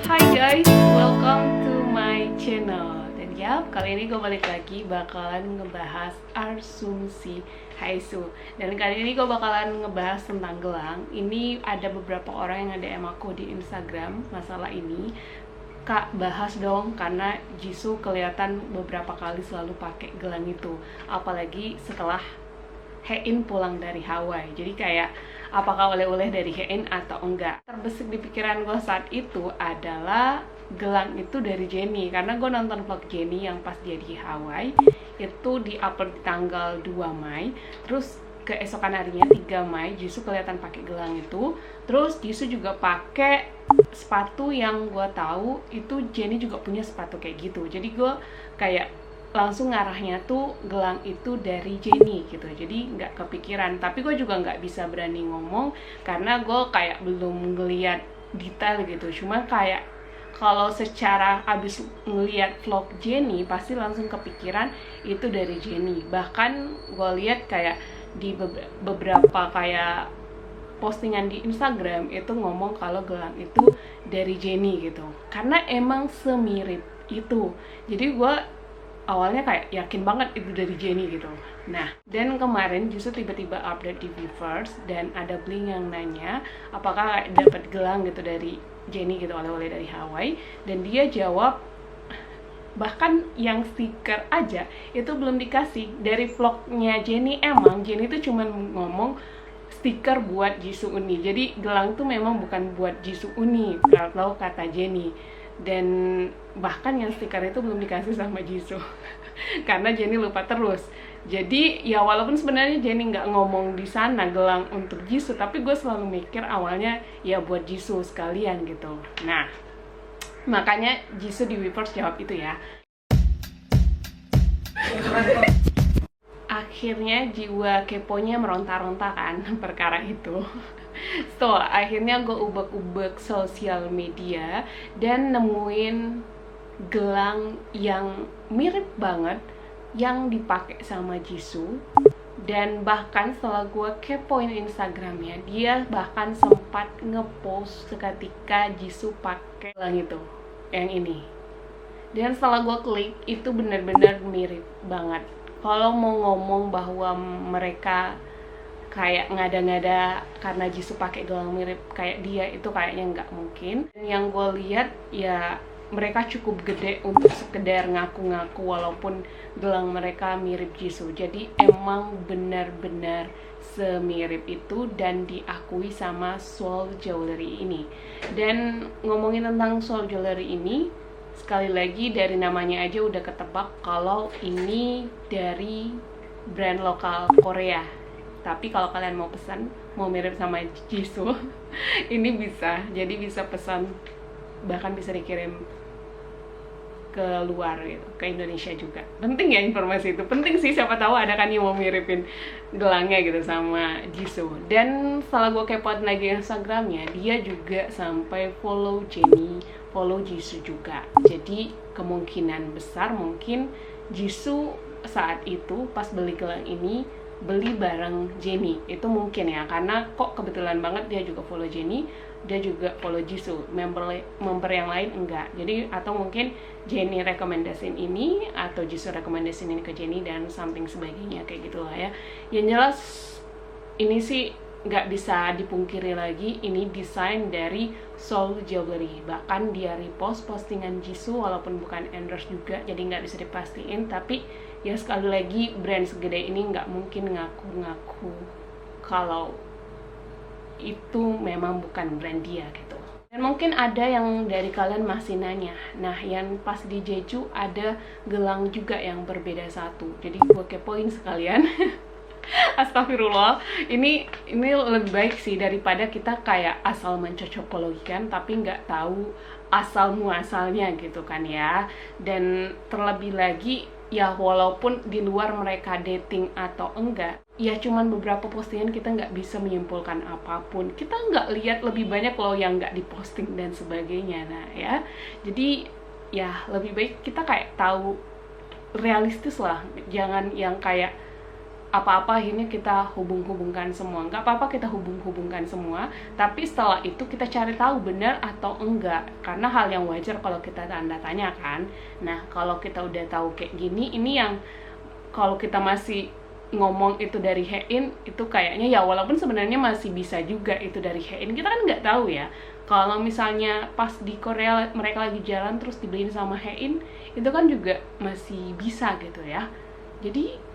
Hi guys, welcome to my channel. Dan ya, kali ini gue balik lagi bakalan ngebahas asumsi Haisu. Dan kali ini gue bakalan ngebahas tentang gelang. Ini ada beberapa orang yang DM aku di Instagram masalah ini. Kak, bahas dong, karena Jisoo kelihatan beberapa kali selalu pakai gelang itu, apalagi setelah Haein pulang dari Hawaii. Jadi kayak apakah oleh-oleh dari Haein atau enggak. Terbesit di pikiran gue saat itu adalah gelang itu dari Jennie, karena gue nonton vlog Jennie yang pas dia di Hawaii itu di-upload di tanggal 2 Mei. Terus keesokan harinya 3 Mei Jisoo kelihatan pakai gelang itu. Terus Jisoo juga pakai sepatu yang gue tahu itu Jennie juga punya sepatu kayak gitu. Jadi gue kayak langsung ngarahnya tuh gelang itu dari Jennie gitu. Jadi nggak kepikiran, tapi gue juga nggak bisa berani ngomong karena gue kayak belum ngeliat detail gitu. Cuma kayak kalau secara abis ngeliat vlog Jennie pasti langsung kepikiran itu dari Jennie. Bahkan gue lihat kayak di beberapa kayak postingan di Instagram itu ngomong kalau gelang itu dari Jennie gitu, karena emang semirip itu. Jadi gue awalnya kayak yakin banget itu dari Jennie gitu. Nah, dan kemarin justru tiba-tiba update di Weverse dan ada Blink yang nanya apakah dapat gelang gitu dari Jennie gitu, oleh-oleh dari Hawaii, dan dia jawab bahkan yang stiker aja itu belum dikasih. Dari vlognya Jennie, emang Jennie itu cuma ngomong stiker buat Jisoo Uni. Jadi gelang tuh memang bukan buat Jisoo Uni kalau kata Jennie. Dan bahkan yang stiker itu belum dikasih sama Jisoo karena Jennie lupa terus. Jadi ya walaupun sebenarnya Jennie nggak ngomong di sana gelang untuk Jisoo, tapi gue selalu mikir awalnya ya buat Jisoo sekalian gitu. Nah, makanya Jisoo di Weverse jawab itu ya. Akhirnya jiwa keponya meronta-ronta kan perkara itu. So, akhirnya gue ubek-ubek sosial media dan nemuin gelang yang mirip banget yang dipakai sama Jisoo. Dan bahkan setelah gue kepoin Instagramnya, dia bahkan sempat ngepost seketika Jisoo pakai gelang itu, yang ini. Dan setelah gue klik, itu benar-benar mirip banget. Kalau mau ngomong bahwa mereka kayak ngada-ngada karena Jisoo pakai gelang mirip kayak dia, itu kayaknya nggak mungkin. Dan yang gue lihat ya mereka cukup gede untuk sekedar ngaku-ngaku walaupun gelang mereka mirip Jisoo. Jadi emang benar-benar semirip itu dan diakui sama Soul Jewelry ini. Dan ngomongin tentang Soul Jewelry ini, sekali lagi dari namanya aja udah ketebak kalau ini dari brand lokal Korea. Tapi kalau kalian mau pesan, mau mirip sama Jisoo, ini bisa. Jadi bisa pesan, bahkan bisa dikirim ke luar gitu, ke Indonesia juga. Penting ya informasi itu, penting sih, siapa tahu ada kan yang mau miripin gelangnya gitu sama Jisoo. Dan setelah gue kepoin lagi Instagramnya, dia juga sampai follow Jennie, follow Jisoo juga. Jadi kemungkinan besar mungkin Jisoo saat itu pas beli gelang ini beli bareng Jennie, itu mungkin ya, karena kok kebetulan banget dia juga follow Jennie, dia juga follow Jisoo, member yang lain enggak. Jadi atau mungkin Jennie rekomendasiin ini atau Jisoo rekomendasiin ini ke Jennie dan something sebagainya kayak gitulah ya. Yang jelas ini sih nggak bisa dipungkiri lagi, ini desain dari Soul Jewelry. Bahkan dia repost postingan Jisoo walaupun bukan endorse juga, jadi nggak bisa dipastiin. Tapi ya sekali lagi brand segede ini nggak mungkin ngaku-ngaku kalau itu memang bukan brand dia gitu. Dan mungkin ada yang dari kalian masih nanya, nah yang pas di Jeju ada gelang juga yang berbeda satu. Jadi gue kepoin sekalian. Astagfirullah, ini lebih baik sih daripada kita kayak asal mencocokologikan tapi nggak tahu asal muasalnya gitu kan ya. Dan terlebih lagi ya walaupun di luar mereka dating atau enggak, ya cuman beberapa postingan kita nggak bisa menyimpulkan apapun. Kita nggak lihat lebih banyak loh yang nggak diposting dan sebagainya. Nah ya, jadi ya lebih baik kita kayak tahu realistis lah, jangan yang kayak apa-apa akhirnya kita hubung-hubungkan semua. Nggak apa-apa kita hubung-hubungkan semua, tapi setelah itu kita cari tahu benar atau enggak, karena hal yang wajar kalau kita tanda tanya kan. Nah, kalau kita udah tahu kayak gini, ini yang kalau kita masih ngomong itu dari Hein, itu kayaknya ya walaupun sebenarnya masih bisa juga itu dari Hein, kita kan nggak tahu ya. Kalau misalnya pas di Korea mereka lagi jalan terus dibeliin sama Hein, itu kan juga masih bisa gitu ya. Jadi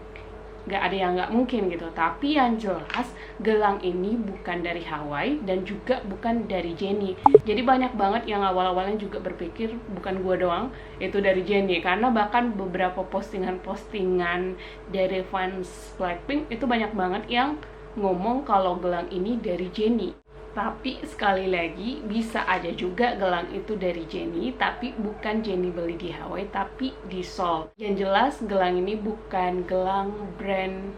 nggak ada yang nggak mungkin gitu. Tapi yang jelas gelang ini bukan dari Hawaii dan juga bukan dari Jennie. Jadi banyak banget yang awal-awalnya juga berpikir bukan gua doang itu dari Jennie, karena bahkan beberapa postingan-postingan dari fans Blackpink itu banyak banget yang ngomong kalau gelang ini dari Jennie. Tapi sekali lagi bisa aja juga gelang itu dari Jennie, tapi bukan Jennie beli di Hawaii tapi di Seoul. Yang jelas gelang ini bukan gelang brand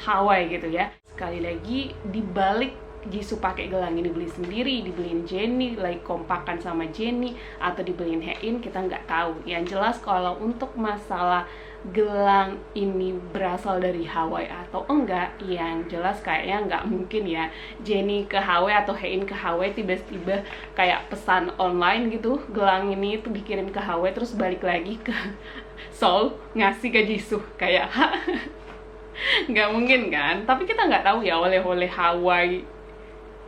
Hawaii gitu ya. Sekali lagi dibalik Jisoo pakai gelang ini beli sendiri, dibeliin Jennie, like kompakan sama Jennie, atau dibeliin Hein, kita nggak tahu. Yang jelas kalau untuk masalah gelang ini berasal dari Hawaii atau enggak, yang jelas kayaknya nggak mungkin ya Jennie ke Hawaii atau Hein ke Hawaii tiba-tiba kayak pesan online gitu, gelang ini tuh dikirim ke Hawaii terus balik lagi ke Seoul ngasih ke Jisoo, kayak nggak mungkin kan. Tapi kita nggak tahu ya oleh-oleh Hawaii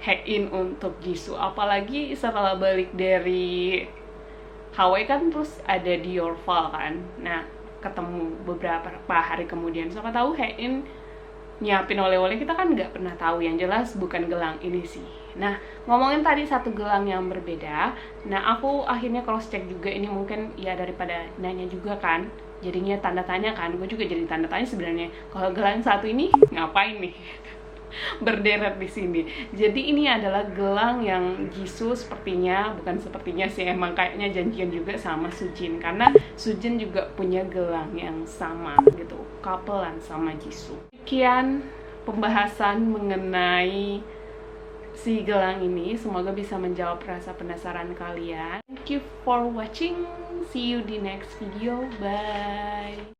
Hein untuk Jisoo, apalagi setelah balik dari Hawaii kan terus ada Dior Fall kan. Nah, ketemu beberapa hari kemudian, siapa tahu Hein nyiapin oleh-oleh, kita kan nggak pernah tahu. Yang jelas bukan gelang ini sih. Nah, ngomongin tadi satu gelang yang berbeda, nah aku akhirnya cross check juga ini, mungkin ya daripada nanya juga kan jadinya tanda tanya kan, gue juga jadi tanda tanya sebenarnya kalau gelang satu ini ngapain nih berderet di sini. Jadi ini adalah gelang yang Jisoo sepertinya, bukan sepertinya sih, emang kayaknya janjian juga sama Sujin, karena Sujin juga punya gelang yang sama gitu, couplean sama Jisoo. Sekian pembahasan mengenai si gelang ini, semoga bisa menjawab rasa penasaran kalian. Thank you for watching, see you di next video, bye.